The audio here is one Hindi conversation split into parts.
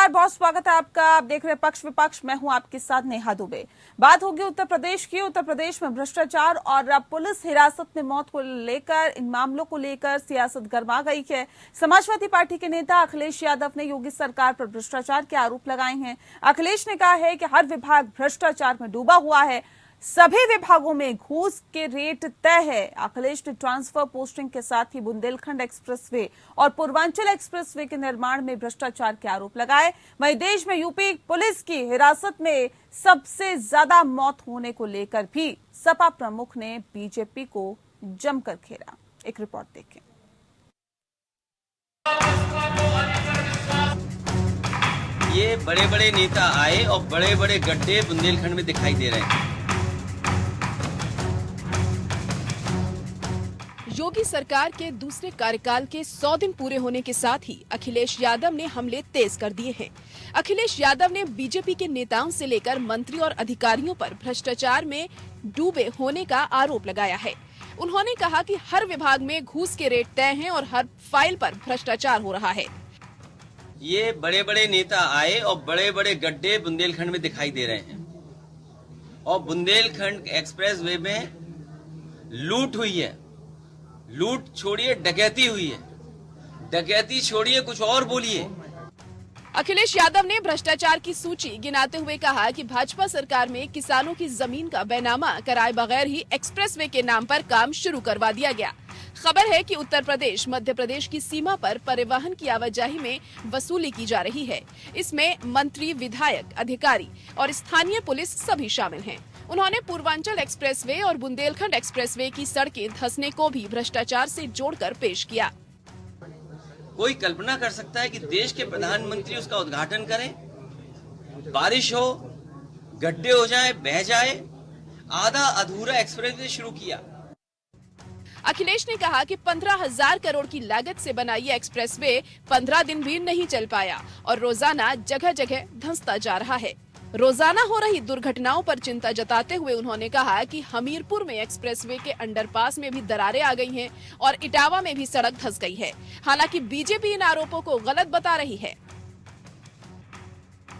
नमस्कार, बहुत स्वागत है आपका। आप देख रहे हैं पक्ष विपक्ष, मैं हूं आपके साथ नेहा दुबे। बात होगी उत्तर प्रदेश की। उत्तर प्रदेश में भ्रष्टाचार और पुलिस हिरासत में मौत को लेकर, इन मामलों को लेकर सियासत गर्मा गई है। समाजवादी पार्टी के नेता अखिलेश यादव ने योगी सरकार पर भ्रष्टाचार के आरोप लगाए हैं। अखिलेश ने कहा है कि हर विभाग भ्रष्टाचार में डूबा हुआ है, सभी विभागों में घूस के रेट तय है। अखिलेश ने ट्रांसफर पोस्टिंग के साथ ही बुंदेलखंड एक्सप्रेसवे और पूर्वांचल एक्सप्रेसवे के निर्माण में भ्रष्टाचार के आरोप लगाए। वहीं देश में यूपी पुलिस की हिरासत में सबसे ज्यादा मौत होने को लेकर भी सपा प्रमुख ने बीजेपी को जमकर घेरा। एक रिपोर्ट देखें। ये बड़े बड़े नेता आए और बड़े बड़े गड्ढे बुंदेलखंड में दिखाई दे रहे हैं। योगी सरकार के दूसरे कार्यकाल के 100 दिन पूरे होने के साथ ही अखिलेश यादव ने हमले तेज कर दिए हैं। अखिलेश यादव ने बीजेपी के नेताओं से लेकर मंत्री और अधिकारियों पर भ्रष्टाचार में डूबे होने का आरोप लगाया है। उन्होंने कहा कि हर विभाग में घूस के रेट तय हैं और हर फाइल पर भ्रष्टाचार हो रहा है। ये बड़े बड़े नेता आए और बड़े बड़े गड्ढे बुंदेलखंड में दिखाई दे रहे हैं और बुंदेलखंड एक्सप्रेसवे में लूट हुई है। लूट छोड़िए, डकैती हुई है। डकैती छोड़िए, कुछ और बोलिए। अखिलेश यादव ने भ्रष्टाचार की सूची गिनाते हुए कहा कि भाजपा सरकार में किसानों की जमीन का बैनामा कराए बगैर ही एक्सप्रेसवे के नाम पर काम शुरू करवा दिया गया। खबर है कि उत्तर प्रदेश मध्य प्रदेश की सीमा पर परिवहन की आवाजाही में वसूली की जा रही है। इसमें मंत्री, विधायक, अधिकारी और स्थानीय पुलिस सभी शामिल हैं। उन्होंने पूर्वांचल एक्सप्रेसवे और बुंदेलखंड एक्सप्रेसवे की सड़कें धंसने को भी भ्रष्टाचार से जोड़कर पेश किया। कोई कल्पना कर सकता है कि देश के प्रधानमंत्री उसका उद्घाटन करें, बारिश हो, गड्ढे हो जाए, बह जाए, आधा अधूरा एक्सप्रेसवे शुरू किया। अखिलेश ने कहा कि 15,000 करोड़ की लागत से बना ये एक्सप्रेसवे 15 दिन भी नहीं चल पाया और रोजाना जगह जगह धंसता जा रहा है। रोजाना हो रही दुर्घटनाओं पर चिंता जताते हुए उन्होंने कहा कि हमीरपुर में एक्सप्रेसवे के अंडरपास में भी दरारें आ गई हैं और इटावा में भी सड़क धंस गई है। हालांकि बीजेपी इन आरोपों को गलत बता रही है।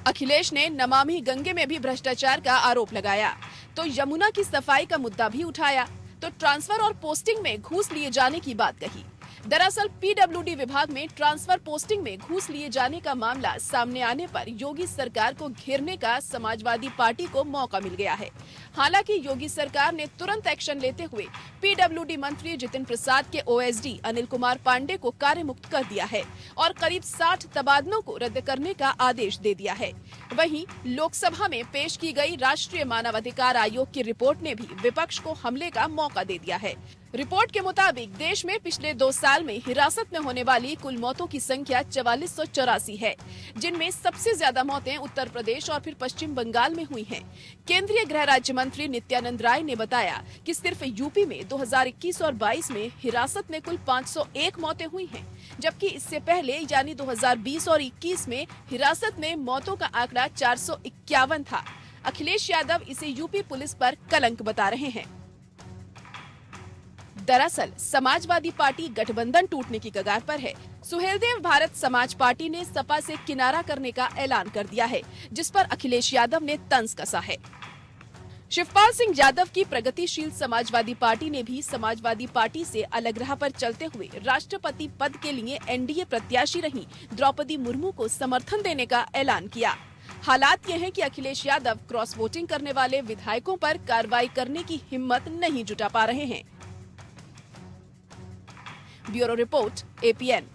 अखिलेश ने नमामि गंगे में भी भ्रष्टाचार का आरोप लगाया, तो यमुना की सफाई का मुद्दा भी उठाया, तो ट्रांसफर और पोस्टिंग में घूस लिए जाने की बात कही। दरअसल पीडब्ल्यूडी विभाग में ट्रांसफर पोस्टिंग में घूस लिए जाने का मामला सामने आने पर योगी सरकार को घेरने का समाजवादी पार्टी को मौका मिल गया है। हालांकि योगी सरकार ने तुरंत एक्शन लेते हुए पीडब्ल्यूडी मंत्री जितिन प्रसाद के ओएसडी अनिल कुमार पांडे को कार्यमुक्त कर दिया है और करीब 60 तबादलों को रद्द करने का आदेश दे दिया है। वहीं लोकसभा में पेश की गई राष्ट्रीय मानवाधिकार आयोग की रिपोर्ट ने भी विपक्ष को हमले का मौका दे दिया है। रिपोर्ट के मुताबिक देश में पिछले 2 साल में हिरासत में होने वाली कुल मौतों की संख्या 4484 है, जिनमें सबसे ज्यादा मौतें उत्तर प्रदेश और फिर पश्चिम बंगाल में हुई हैं। केंद्रीय गृह राज्य मंत्री नित्यानंद राय ने बताया कि सिर्फ यूपी में 2021 और 22 में हिरासत में कुल 501 मौतें हुई हैं, जबकि इससे पहले यानी 2020 और 21 में हिरासत में मौतों का आंकड़ा 451 था। अखिलेश यादव इसे यूपी पुलिस पर कलंक बता रहे हैं। दरअसल समाजवादी पार्टी गठबंधन टूटने की कगार पर है। सुहेलदेव भारत समाज पार्टी ने सपा से किनारा करने का ऐलान कर दिया है, जिस पर अखिलेश यादव ने तंज कसा है। शिवपाल सिंह यादव की प्रगतिशील समाजवादी पार्टी ने भी समाजवादी पार्टी से अलग राह पर चलते हुए राष्ट्रपति पद के लिए एनडीए प्रत्याशी रही द्रौपदी मुर्मू को समर्थन देने का ऐलान किया। हालात ये हैं कि अखिलेश यादव क्रॉस वोटिंग करने वाले विधायकों पर कार्रवाई करने की हिम्मत नहीं जुटा पा रहे हैं। Bureau report, APN.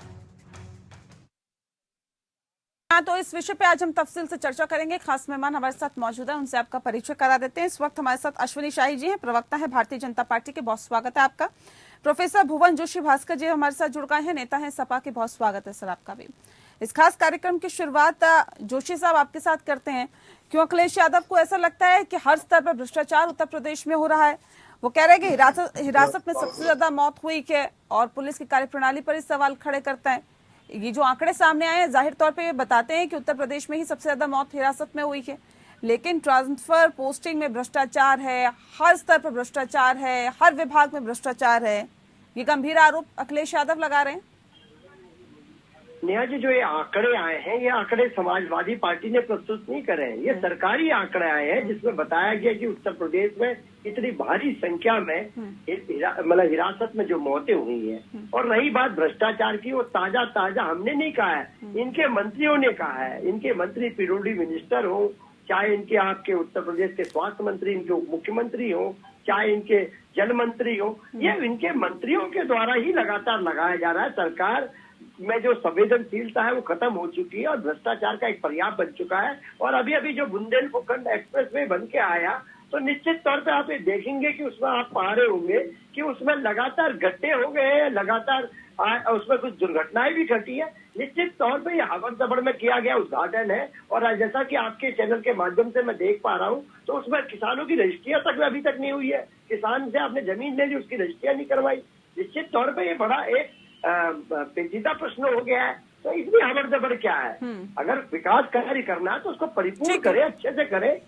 तो इस विषय पे आज हम तफसील से चर्चा करेंगे। खास मेहमान हमारे साथ मौजूद है, उनसे आपका परिचय करा देते हैं। इस वक्त हमारे साथ अश्विनी शाही जी हैं, प्रवक्ता है भारतीय जनता पार्टी के, बहुत स्वागत है आपका। प्रोफेसर भुवन जोशी भास्कर जी हमारे साथ जुड़ गए हैं, नेता हैं सपा के, बहुत स्वागत है सर आपका भी। इस खास कार्यक्रम की शुरुआत जोशी साहब आपके साथ करते हैं। क्यों अखिलेश यादव को ऐसा लगता है कि हर स्तर पर भ्रष्टाचार उत्तर प्रदेश में हो रहा है? वो कह रहे हैं कि हिरासत में सबसे ज्यादा मौत हुई है और पुलिस की कार्यप्रणाली पर ही सवाल खड़े करता है। ये जो आंकड़े सामने आए हैं जाहिर तौर पे ये बताते हैं कि उत्तर प्रदेश में ही सबसे ज्यादा मौत हिरासत में हुई है, लेकिन ट्रांसफर पोस्टिंग में भ्रष्टाचार है, हर स्तर पर भ्रष्टाचार है, हर विभाग में भ्रष्टाचार है। ये गंभीर आरोप अखिलेश यादव लगा रहे हैं। नेहा जी, जो ये आंकड़े आए हैं, ये आंकड़े समाजवादी पार्टी ने प्रस्तुत नहीं करे हैं। ये सरकारी आंकड़े आए हैं जिसमें बताया गया कि उत्तर प्रदेश में इतनी भारी संख्या में मतलब हिरासत में जो मौतें हुई हैं। और रही बात भ्रष्टाचार की, वो ताजा हमने नहीं कहा है, इनके मंत्रियों ने कहा है। इनके मंत्री पीडब्ल्यूडी मिनिस्टर हो, चाहे इनके आपके उत्तर प्रदेश के स्वास्थ्य मंत्री, इनके उप मुख्यमंत्री हो, चाहे इनके जल मंत्री हो, ये इनके मंत्रियों के द्वारा ही लगातार लगाया जा रहा है। सरकार में जो संवेदनशीलता है वो खत्म हो चुकी है और भ्रष्टाचार का एक पर्याय बन चुका है। और अभी जो बुंदेलखंड एक्सप्रेसवे बन के आया, तो निश्चित तौर पे आप ये देखेंगे कि उसमें आप पा रहे होंगे कि उसमें लगातार गड्ढे हो गए हैं, लगातार उसमें कुछ दुर्घटनाएं भी घटी है। निश्चित तौर पे ये हवन दबड़ में किया गया उद्घाटन है। और जैसा कि आपके चैनल के माध्यम से मैं देख पा रहा हूँ, तो उसमें किसानों की रजिस्ट्रियां तक अभी तक नहीं हुई है। किसान से आपने जमीन ले ली, उसकी रजिस्ट्रियां नहीं करवाई। निश्चित तौर पर ये बड़ा एक पेचीदा प्रश्न हो गया है। तो इसमें हवन दबड़ क्या है? अगर विकास कार्य करना है तो उसको परिपूर्ण करे, अच्छे से करे।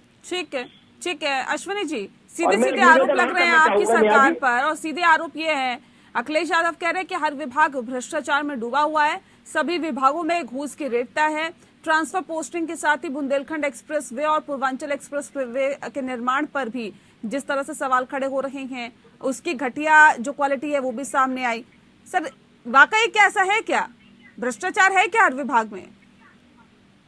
ठीक है अश्विनी जी, सीधे आरोप लग रहे हैं आपकी सरकार पर, और सीधे आरोप ये है, अखिलेश यादव कह रहे हैं कि हर विभाग भ्रष्टाचार में डूबा हुआ है, सभी विभागों में घूस की रेटता है। ट्रांसफर पोस्टिंग के साथ ही बुंदेलखंड एक्सप्रेसवे और पूर्वांचल एक्सप्रेसवे के निर्माण पर भी जिस तरह से सवाल खड़े हो रहे हैं, उसकी घटिया जो क्वालिटी है वो भी सामने आई। सर, वाकई क्या ऐसा है? क्या भ्रष्टाचार है क्या हर विभाग में?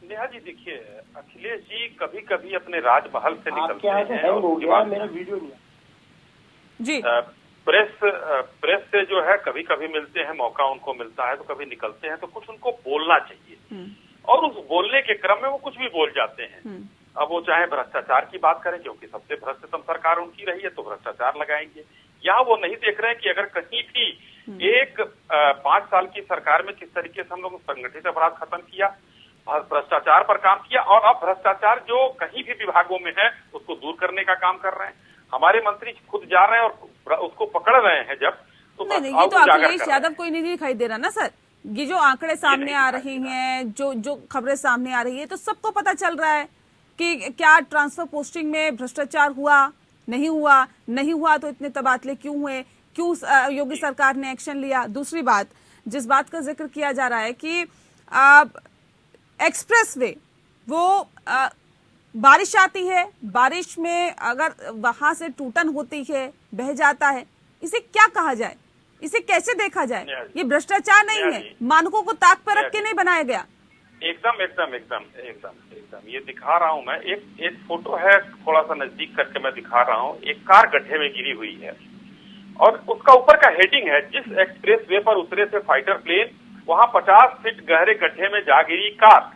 नेहा जी, देखिए, अखिलेश जी कभी कभी अपने राजमहल से निकलते हैं और मेरा वीडियो नहीं जी प्रेस से जो है कभी कभी मिलते हैं, मौका उनको मिलता है तो कभी निकलते हैं, तो कुछ उनको बोलना चाहिए और उस बोलने के क्रम में वो कुछ भी बोल जाते हैं। अब वो चाहे भ्रष्टाचार की बात करें, क्योंकि सबसे भ्रष्टतम सरकार उनकी रही है, तो भ्रष्टाचार लगाएंगे। यहाँ वो नहीं देख रहे हैं कि अगर कहीं भी एक 5 साल की सरकार में किस तरीके से हम लोग संगठित अपराध खत्म किया और भ्रष्टाचार पर काम किया, और अब भ्रष्टाचार जो कहीं भी विभागों में है उसको दूर करने का काम कर रहे हैं। हमारे मंत्री खुद जा रहे हैं और उसको पकड़ रहे हैं जब, तो नहीं, ये तो अखिलेश यादव कोई नहीं दिखाई दे रहा ना सर। ये जो आंकड़े सामने आ रहे हैं, जो खबरें सामने आ रही है, तो सबको पता चल रहा है कि क्या ट्रांसफर पोस्टिंग में भ्रष्टाचार हुआ, नहीं हुआ तो इतने तबादले क्यों हुए, क्यों योगी सरकार ने एक्शन लिया। दूसरी बात, जिस बात का जिक्र किया जा रहा है कि एक्सप्रेसवे वो बारिश आती है, बारिश में अगर वहां से टूटन होती है, बह जाता है, इसे क्या कहा जाए, इसे कैसे देखा जाए? ये भ्रष्टाचार नहीं है, मानकों को ताक पर रख के नहीं बनाया गया। एकदम ये दिखा रहा हूं मैं, एक फोटो है, थोड़ा सा नजदीक करके मैं दिखा रहा हूं। एक कार गड्ढे में गिरी हुई है और उसका ऊपर का हेडिंग है, जिस एक्सप्रेस वे पर उतरे थे फाइटर प्लेन, वहां 50 फीट गहरे गड्ढे में जा गिरी कार।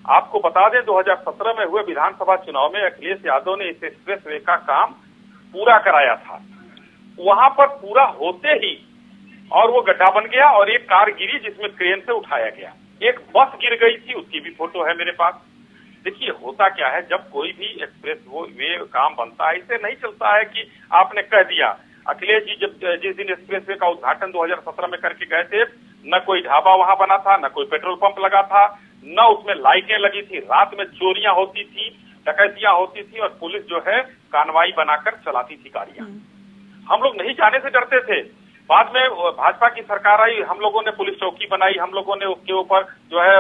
आपको बता दें, 2017 में हुए विधानसभा चुनाव में अखिलेश यादव ने इस एक्सप्रेस वे का काम पूरा कराया था। वहां पर पूरा होते ही और वो गड्ढा बन गया और एक कार गिरी जिसमें क्रेन से उठाया गया। एक बस गिर गई थी, उसकी भी फोटो है मेरे पास। देखिए, होता क्या है, जब कोई भी एक्सप्रेस वे काम बनता है, इसे नहीं चलता है कि आपने कह दिया। अखिलेश जी जब जिस दिन एक्सप्रेस वे का उद्घाटन 2017 में करके गए थे, न कोई ढाबा वहां बना था, न कोई पेट्रोल पंप लगा था, न उसमें लाइटें लगी थी। रात में चोरियां होती थी, डकैतियां होती थी और पुलिस जो है कानवाई बनाकर चलाती थी गाड़ियां। हम लोग नहीं जाने से डरते थे। बाद में भाजपा की सरकार आई, हम लोगों ने पुलिस चौकी बनाई, हम लोगों ने उसके ऊपर जो है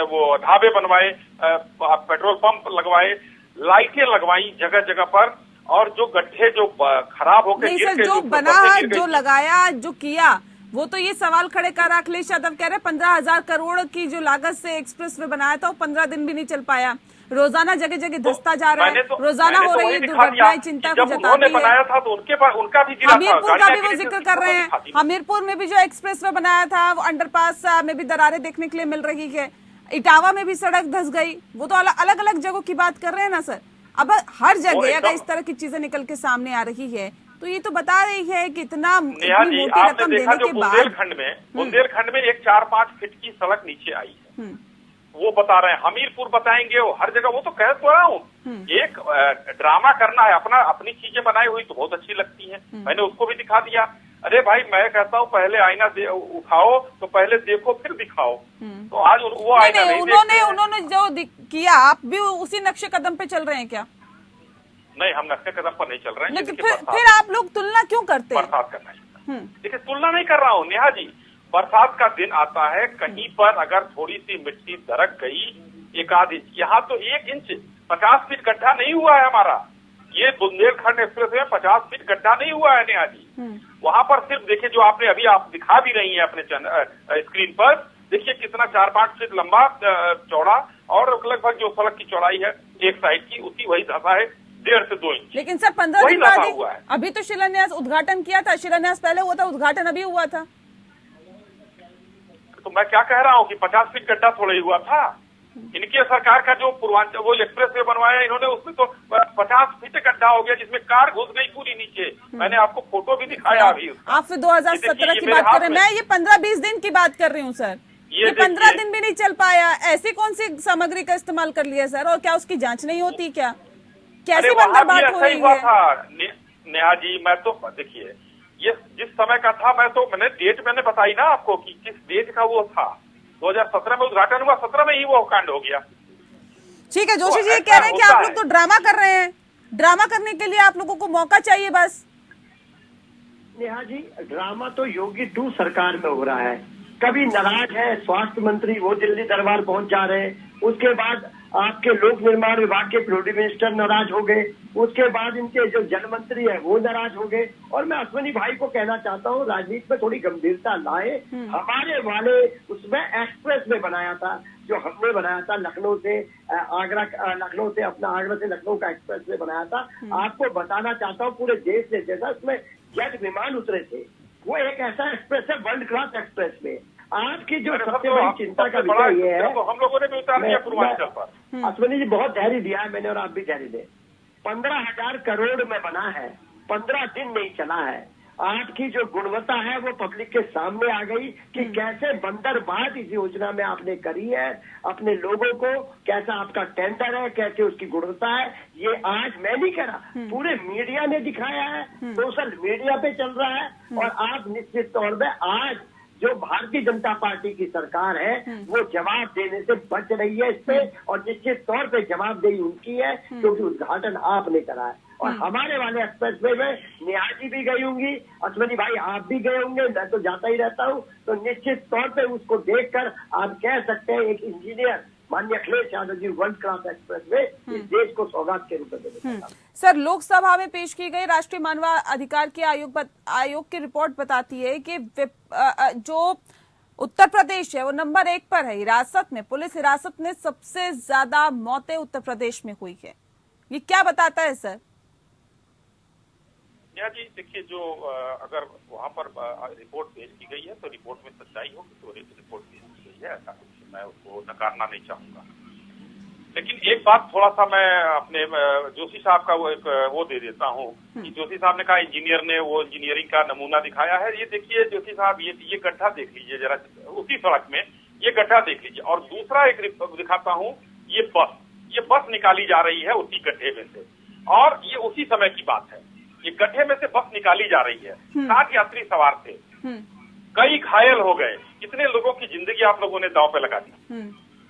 वो ढाबे बनवाए, पेट्रोल पंप लगवाए, लाइटें लगवाई जगह जगह पर, और जो गड्ढे जो खराब हो गए, जो बना, जो लगाया, जो किया, वो तो ये सवाल खड़े कर रहा। अखिलेश यादव कह रहे 15,000 करोड़ की जो लागत से एक्सप्रेस वे बनाया था, वो 15 दिन भी नहीं चल पाया। रोजाना जगह जगह धंसता जा रहा है, रोजाना हो रही है दुर्घटनाएं, चिंता को जताती है। बनाया था तो उनका भी हमीरपुर का भी वो जिक्र कर रहे हैं। हमीरपुर में भी जो एक्सप्रेस वे बनाया था, वो अंडरपास में भी दरारें देखने के लिए मिल रही है। इटावा में भी सड़क धंस गई। वो तो अलग अलग जगहों की बात कर रहे हैं ना सर। अब हर जगह अगर इस तरह की चीजें निकल के सामने आ रही है, तो ये तो बता रही है कि इतनी मोटी रकम देने के बाद बुंदेलखंड में एक 4-5 फीट की सड़क नीचे आई है, वो बता रहे हैं। हमीरपुर बताएंगे, वो हर जगह, वो तो कह तो रहा हूँ। एक ड्रामा करना है, अपनी चीजें बनाई हुई तो बहुत अच्छी लगती हैं, मैंने उसको भी दिखा दिया। अरे भाई, मैं कहता हूँ पहले आईना उठाओ तो पहले देखो फिर दिखाओ। तो आज वो आईना नहीं, उन्होंने जो किया, आप भी उसी नक्शे कदम पे चल रहे हैं क्या? नहीं, हम नक्शे कदम पर नहीं चल रहे हैं। फिर आप लोग तुलना क्यों करते हैं? बर्खास्त करना है। देखिए, तुलना नहीं कर रहा हूँ नेहा जी, बरसात का दिन आता है, कहीं पर अगर थोड़ी सी मिट्टी दरक गई एक आध इंच, यहाँ तो 1 इंच 50 फीट गड्ढा नहीं हुआ है हमारा। ये बुंदेलखंड एक्सप्रेस में 50 फीट गड्ढा नहीं हुआ है नेहा जी। वहां पर सिर्फ देखिए, जो आपने अभी आप दिखा भी रही हैं अपने स्क्रीन पर, देखिए कितना 4-5 फीट लंबा चौड़ा, और लगभग जो सड़क की चौड़ाई है एक साइड की, उसी वही धसा है 1.5 से 2 इंच। लेकिन सर 15 दिन लगा बाद हुआ है। अभी तो शिलान्यास उद्घाटन किया था, शिलान्यास पहले हुआ था, उद्घाटन अभी हुआ था। तो मैं क्या कह रहा हूँ कि 50 फीट गड्ढा थोड़ा ही हुआ था। इनके सरकार का जो पूर्वांचल वो एक्सप्रेस वे बनवाया इन्होंने, उसमें तो 50 फीट गड्ढा हो गया, जिसमें कार घुस गई पूरी नीचे। मैंने आपको फोटो भी दिखाया अभी उसका। आप फिर 2017 की बात कर रहे हैं, मैं ये 15-20 दिन की बात कर रही हूँ सर। ये 15 दिन भी नहीं चल पाया। ऐसी कौन सी सामग्री का इस्तेमाल कर लिया सर, और क्या उसकी जांच नहीं होती क्या? कैसी बंदर बात हो रही है? नेहा जी, मैं तो देखिए, ये जिस समय का था, मैंने डेट मैंने बताई ना आपको कि किस डेट का वो था। 2017 में उद्घाटन हुआ, 17 में ही वो कांड हो गया। ठीक है, जोशी जी ये कह रहे हैं कि आप लोग तो ड्रामा कर रहे हैं, ड्रामा करने के लिए आप लोगों को मौका चाहिए बस। नेहा जी, ड्रामा तो योगी 2 सरकार में हो रहा है। कभी नाराज है स्वास्थ्य मंत्री, वो दिल्ली दरबार पहुंच जा रहे हैं। उसके बाद आपके लोक निर्माण विभाग के प्रोडी मिनिस्टर नाराज हो गए। उसके बाद इनके जो जल मंत्री है वो नाराज हो गए। और मैं अश्विनी भाई को कहना चाहता हूँ, राजनीति में थोड़ी गंभीरता लाए। हमारे वाले उसमें एक्सप्रेस में बनाया था, जो हमने बनाया था लखनऊ से आगरा, लखनऊ से अपना आगरा से लखनऊ का एक्सप्रेस वे बनाया था। आपको बताना चाहता हूँ, पूरे देश से जैसा उसमें जेट विमान उतरे थे, वो एक ऐसा एक्सप्रेस है, वर्ल्ड क्लास एक्सप्रेस में। आपकी जो सबसे बड़ी चिंता का विषय ये है, तो हम लोगों ने भी उतार दिया पूर्वांचल पर। अश्विनी जी बहुत धैर्य दिया है मैंने, और आप भी धैर्य दें। 15,000 करोड़ में बना है, 15 दिन नहीं चला है। आपकी जो गुणवत्ता है वो पब्लिक के सामने आ गई कि कैसे बंदरबांट इस योजना में आपने करी है। अपने लोगों को कैसा आपका टेंडर है, कैसे उसकी गुणवत्ता है, ये आज मैं नहीं कह रहा, पूरे मीडिया ने दिखाया है, सोशल मीडिया पे चल रहा है। और आप निश्चित तौर पे आज जो भारतीय जनता पार्टी की सरकार है वो जवाब देने से बच रही है इस पे, और निश्चित तौर पे जवाबदेही उनकी है, क्योंकि उद्घाटन आपने करा है। और हमारे वाले एक्सप्रेस वे में नेहा जी भी गई होंगी, अश्विनी भाई आप भी गए होंगे, मैं तो जाता ही रहता हूँ। तो निश्चित तौर पे उसको देखकर आप कह सकते हैं एक इंजीनियर माननीय Akhilesh Yadav ji world class express में इस देश को सौगात के रूप में देते। सर, लोकसभा में पेश की गई राष्ट्रीय मानवाधिकार के आयोग की रिपोर्ट बताती है कि जो उत्तर प्रदेश है वो नंबर 1 पर है हिरासत में। पुलिस हिरासत में सबसे ज्यादा मौतें उत्तर प्रदेश में हुई है। ये क्या बताता है सर? जी देखिए, जो अगर वहाँ पर रिपोर्ट पेश की गई है तो रिपोर्ट में सच्चाई होगी, तो रिपोर्ट पेश की गई है, ऐसा कुछ मैं उसको नकारना नहीं चाहूंगा। लेकिन एक बात थोड़ा सा मैं अपने जोशी साहब का वो दे देता हूँ कि जोशी साहब ने कहा इंजीनियर ने वो इंजीनियरिंग का नमूना दिखाया है। ये देखिए जोशी साहब, ये गड्ढा देख लीजिए जरा, उसी सड़क में ये गड्ढा देख लीजिए। और दूसरा एक दिखाता हूँ, ये बस निकाली जा रही है उसी गड्ढे में से, और ये उसी समय की बात है। ये गड्ढे में से बस निकाली जा रही है, 60 यात्री सवार थे, कई घायल हो गए, कितने लोगों की जिंदगी आप लोगों ने दांव पे लगा दी।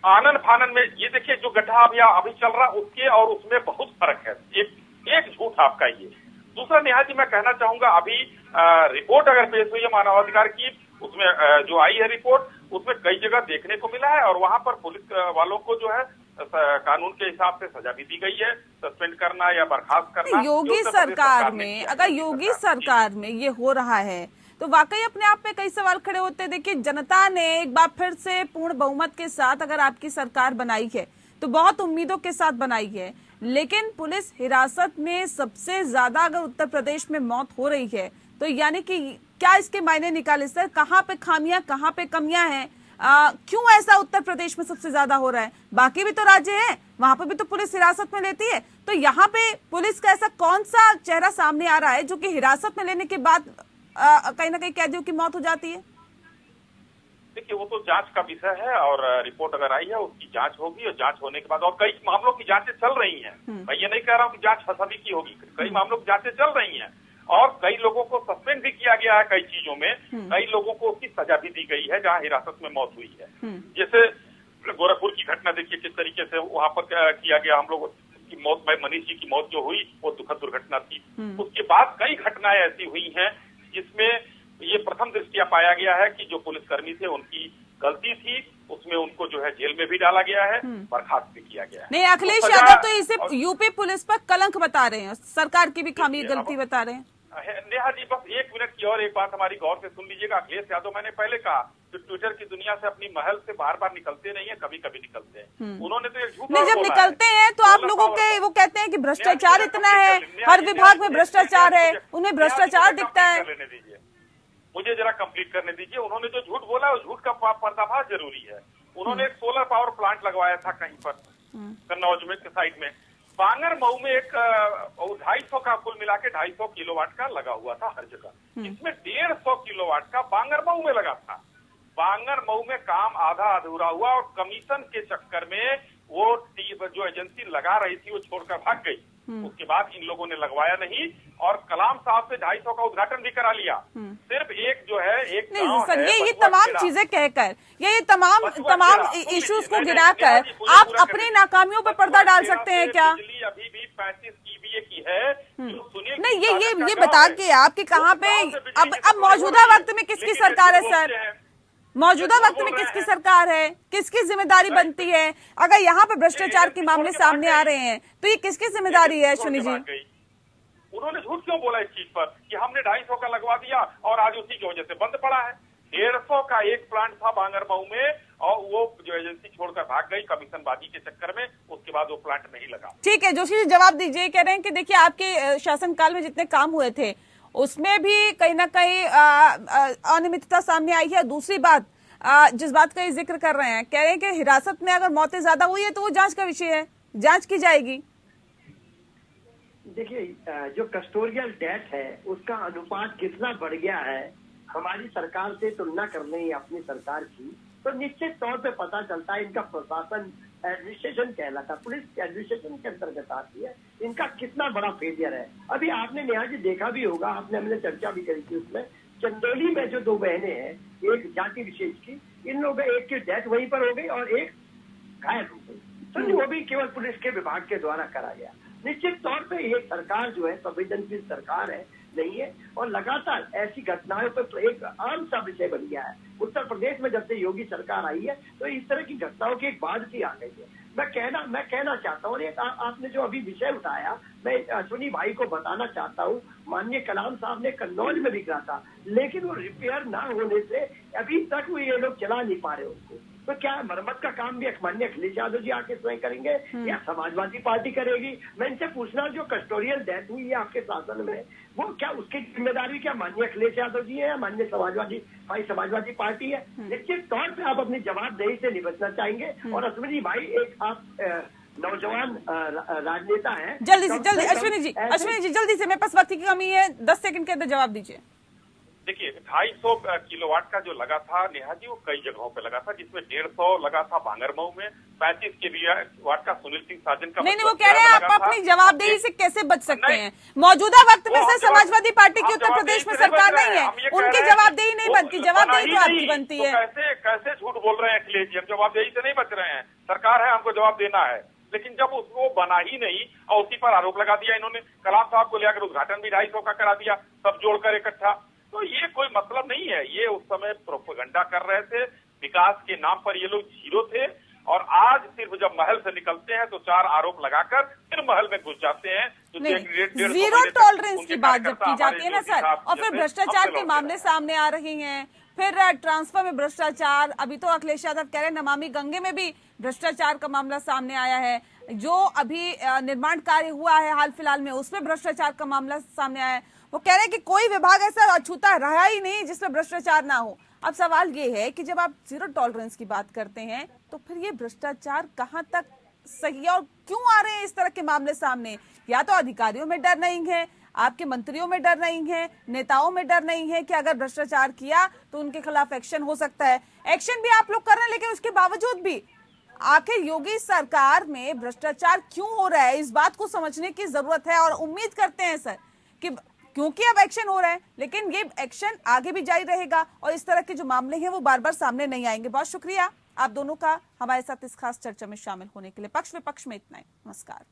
आनन फानन में ये देखिए जो गड्ढा अभी चल रहा, उसके और उसमें बहुत फर्क है। एक झूठ आपका ये। दूसरा नेहा जी, मैं कहना चाहूंगा, अभी रिपोर्ट अगर पेश हुई है मानवाधिकार की, उसमें जो आई है रिपोर्ट, उसमें कई जगह देखने को मिला है, और वहां पर पुलिस वालों को जो है कानून के हिसाब से सजा भी दी गई है, सस्पेंड करना या बर्खास्त करना। योगी सरकार में, अगर योगी सरकार में ये हो रहा है तो वाकई अपने आप में कई सवाल खड़े होते हैं। देखिए, जनता ने एक बार फिर से पूर्ण बहुमत के साथ अगर आपकी सरकार बनाई है तो बहुत उम्मीदों के साथ बनाई है, लेकिन पुलिस हिरासत में सबसे ज्यादा अगर उत्तर प्रदेश में मौत हो रही है तो यानी कि क्या इसके मायने निकाले सर? कहाँ पे खामियां, कहाँ पे कमियां हैं? क्यों ऐसा उत्तर प्रदेश में सबसे ज्यादा हो रहा है? बाकी भी तो राज्य हैं, वहां पर भी तो पुलिस हिरासत में लेती है, तो यहाँ पे पुलिस का ऐसा कौन सा चेहरा सामने आ रहा है जो कि हिरासत में लेने के बाद कहीं ना कहीं कैदियों की मौत हो जाती है? देखिए, वो तो जांच का विषय है, और रिपोर्ट अगर आई है उसकी जांच होगी, और जांच होने के बाद, और कई मामलों की जांचें चल रही हैं। मैं ये नहीं कह रहा हूँ कि जांच सभी की होगी, कई मामलों की जांचें चल रही हैं, और कई लोगों को सस्पेंड भी किया गया है कई चीजों में, कई लोगों को उसकी सजा भी दी गई है जहाँ हिरासत में मौत हुई है। जैसे गोरखपुर की घटना देखिए किस तरीके से वहां पर किया गया, हम लोग की मौत, मनीष जी की मौत जो हुई वो दुखद दुर्घटना थी। उसके बाद कई घटनाएं ऐसी हुई हैं जिसमें ये प्रथम दृष्टया पाया गया है कि जो पुलिसकर्मी थे उनकी गलती थी, उसमें उनको जो है जेल में भी डाला गया है, बर्खास्त भी किया गया है। नहीं, अखिलेश तो यादव तो इसे यूपी पुलिस पर कलंक बता रहे हैं, सरकार की भी खामी गलती बता रहे हैं। नेहा जी बस एक मिनट की और एक बात हमारी गौर से सुन लीजिएगा। अखिलेश यादव, मैंने पहले कहा कि ट्विटर की दुनिया से अपनी महल से बार बार निकलते नहीं है, कभी कभी निकलते हैं। उन्होंने तो एक झूठ नहीं, जब निकलते हैं तो आप लोगों के वो कहते हैं कि भ्रष्टाचार इतना है, हर विभाग में भ्रष्टाचार है, उन्हें भ्रष्टाचार दिखता है। मुझे जरा कंप्लीट करने दीजिए। उन्होंने जो झूठ बोला उस झूठ का पर्दाफाश जरूरी है। उन्होंने एक सोलर पावर प्लांट लगवाया था कहीं पर कन्नौज में के साइड में। बांगर मऊ में एक 250 का कुल मिला के 250 किलोवाट का लगा हुआ था हर जगह। इसमें 150 किलोवाट का बांगर मऊ में लगा था। बांगर मऊ में काम आधा अधूरा हुआ और कमीशन के चक्कर में वो जो एजेंसी लगा रही थी वो छोड़कर भाग गई। उसके बाद इन लोगों ने लगवाया नहीं और कलाम साहब से 250 का उद्घाटन भी करा लिया। सिर्फ एक जो है एक नहीं सर, ये तमाम चीजें कहकर, ये तमाम इश्यूज को गिराकर आप अपनी नाकामियों पर पर्दा डाल सकते हैं क्या? अभी भी 35 ईवीए की है। नहीं, ये बता के आपके कहाँ पे अब मौजूदा वक्त में किसकी सरकार है सर? मौजूदा वक्त में किसकी सरकार है, किसकी जिम्मेदारी बनती है? अगर यहाँ पे भ्रष्टाचार के मामले सामने आ रहे हैं तो ये किसकी जिम्मेदारी है अश्विनी जी? उन्होंने झूठ क्यों बोला इस चीज पर कि हमने 250 का लगवा दिया और आज उसी की वजह से बंद पड़ा है। 150 का एक प्लांट था बांगर मऊ में और वो जो एजेंसी छोड़कर भाग गई कमीशनबाजी के चक्कर में। उसके बाद वो प्लांट नहीं लगा। ठीक है, जोशी जी जवाब दीजिए। कह रहे हैं कि देखिए आपके शासनकाल में जितने काम हुए थे उसमें भी कहीं ना कहीं अनियमितता सामने आई है। दूसरी बात, जिस बात का ये जिक्र कर रहे हैं, कह रहे हैं कि हिरासत में अगर मौतें ज्यादा हुई है तो वो जांच का विषय है, जांच की जाएगी। देखिए, जो कस्टोडियल डेथ है उसका अनुपात कितना बढ़ गया है, हमारी सरकार से तुलना कर लें अपनी सरकार की, तो निश्चित तौर पे पता चलता है इनका प्रशासन एडमिनिस्ट्रेशन कहलाता, पुलिस एडमिनिस्ट्रेशन के अंतर्गत आती है, इनका कितना बड़ा फेलियर है। अभी आपने नेहा जी देखा भी होगा, आपने हमने चर्चा भी करी थी उसमें, चंदौली में जो 2 बहनें हैं, एक जाति विशेष की, इन लोगों में एक की डेथ वहीं पर हो गई और एक घायल हो गई, तो वो भी केवल पुलिस के विभाग के द्वारा करा गया। निश्चित तौर पे ये सरकार जो है संवेदनशील सरकार है नहीं है और लगातार ऐसी घटनाओं पर एक आम सा विषय बन गया है। उत्तर प्रदेश में जब से योगी सरकार आई है तो इस तरह की घटनाओं की एक बाढ़ सी आ गई है। मैं कहना चाहता हूँ, आपने जो अभी विषय उठाया, मैं अश्विनी भाई को बताना चाहता हूँ, माननीय कलाम साहब ने कन्नौज में भी कहा था, लेकिन वो रिपेयर ना होने से अभी तक वो ये लोग चला नहीं पा रहे उसको। तो क्या मरम्मत का काम भी माननीय अखिलेश यादव जी आके स्वयं करेंगे या समाजवादी पार्टी करेगी? मैं इनसे पूछना, जो कस्टोडियल डेथ हुई है आपके शासन में, वो क्या उसकी जिम्मेदारी क्या माननीय अखिलेश यादव जी है या माननीय समाजवादी पार्टी है? निश्चित तौर पे आप अपनी जवाबदेही से निपटना चाहेंगे। और अश्विनी भाई, एक आप नौजवान राजनेता हैं, जल्दी अश्विनी जी जल्दी से, मेरे पास वक्त की कमी है, 10 सेकंड के अंदर जवाब दीजिए। देखिए, 250 किलोवाट का जो लगा था नेहा जी, वो कई जगहों पे लगा था, जिसमें 150 लगा था बांगर मऊ में, 35 किलोवाट का सुनील सिंह साजन का। नहीं, वो कह रहे हैं आप अपनी जवाबदेही से कैसे बच सकते हैं? मौजूदा वक्त में से समाजवादी पार्टी की उत्तर प्रदेश में सरकार नहीं है, उनकी जवाबदेही नहीं बनती, जवाबदेही तो आपकी बनती है। कैसे झूठ बोल रहे हैं अखिलेश जी? हम जवाबदेही से नहीं बच रहे हैं, सरकार है, हमको जवाब देना है। लेकिन जब उसको बना ही नहीं और उसी पर आरोप लगा दिया इन्होंने, कलाम साहब को लेकर उद्घाटन भी 250 का करा दिया, सब जोड़कर इकट्ठा, तो ये कोई मतलब नहीं है। ये उस समय प्रोपेगेंडा कर रहे थे, विकास के नाम पर ये लोग जीरो थे, और आज सिर्फ जब महल से निकलते हैं तो 4 आरोप लगाकर फिर महल में घुस जाते हैं। तो जीरो टॉलरेंस की बात जब की जाती है ना सर, और फिर भ्रष्टाचार के मामले सामने आ रहे हैं, फिर ट्रांसफर में भ्रष्टाचार, अभी तो अखिलेश यादव कह रहे हैं नमामि गंगे में भी भ्रष्टाचार का मामला सामने आया है, जो अभी निर्माण कार्य हुआ है हाल फिलहाल में उसमें भ्रष्टाचार का मामला सामने आया है। वो कह रहे हैं कि कोई विभाग ऐसा अछूता रहा ही नहीं जिसमें भ्रष्टाचार ना हो। अब सवाल ये है कि जब आप जीरो टॉलरेंस की बात करते हैं तो फिर ये भ्रष्टाचार कहां तक सही है और क्यों आ रहे हैं इस तरह के मामले सामने? या तो अधिकारियों में डर नहीं है, आपके मंत्रियों में डर नहीं है, नेताओं में डर नहीं है कि अगर भ्रष्टाचार किया तो उनके खिलाफ एक्शन हो सकता है। एक्शन भी आप लोग कर रहे हैं, लेकिन उसके बावजूद भी आखिर योगी सरकार में भ्रष्टाचार क्यों हो रहा है, इस बात को समझने की जरूरत है। और उम्मीद करते हैं सर कि क्योंकि अब एक्शन हो रहा है, लेकिन ये एक्शन आगे भी जारी रहेगा और इस तरह के जो मामले हैं वो बार बार सामने नहीं आएंगे। बहुत शुक्रिया आप दोनों का हमारे साथ इस खास चर्चा में शामिल होने के लिए। पक्ष विपक्ष में इतना ही, नमस्कार।